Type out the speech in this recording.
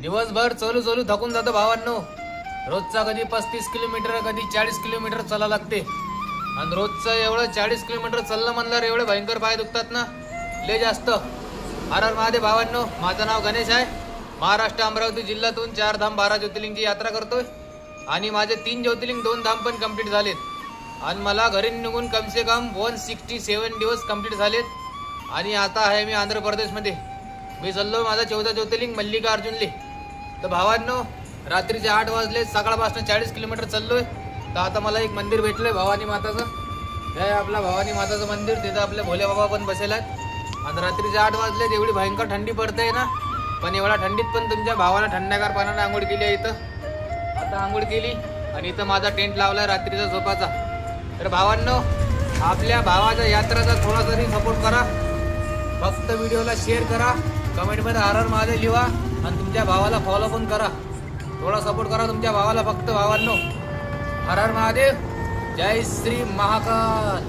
दिवसभर चलू चलू थकून जातो भावांनो. रोजचा कधी 35 किलोमीटर कधी 40 किलोमीटर चाला लागते. आणि रोजचं एवढं 40 किलोमीटर चाललं म्हणल्यावर एवढे भयंकर पाय दुखतात ना, लय जास्त. हर हर महादेव भावांनो. माझं नाव गणेश आहे. महाराष्ट्र अमरावती जिल्ह्यातून 4 धाम 12 ज्योतिर्लिंगची यात्रा करतोय. आणि माझे 3 ज्योतिर्लिंग 2 धाम पण कंप्लीट झालेत. आणि मला घरी निघून कमसे कम 167 दिवस कंप्लीट झालेत. आणि आता आहे मी आंध्र प्रदेशमध्ये. मी चाललो माझा 14 ज्योतिर्लिंग मल्लिकार्जुनले. तर भावांनो, रात्रीचे 8 वाजले. सकाळपासून 40 किलोमीटर चाललोय. तर आता मला एक मंदिर भेटलंय भवानी माताचं. हे आहे आपला भवानी माताचं मंदिर. तिथं आपले भोले बाबा पण बसेल आहेत. आणि रात्रीचे 8 वाजले. एवढी भयंकर थंडी पडते ना, पण एवढ्या थंडीत पण तुमच्या भावाला थंडगार पाण्याने आंघोळ केली आहे. इथं आता आंघोळ केली आणि इथं माझा टेंट लावला रात्रीचा झोपाचा. तर भावांनो, आपल्या भावाच्या यात्रेचा थोडा तरी सपोर्ट करा. फक्त व्हिडिओला शेअर करा, कमेंटमध्ये हर हर महादेव लिहा आणि तुमच्या भावाला फॉलो पण करा. थोडा सपोर्ट करा तुमच्या भावाला फक्त. भावांनो, हर हर महादेव. जय श्री महाकाल.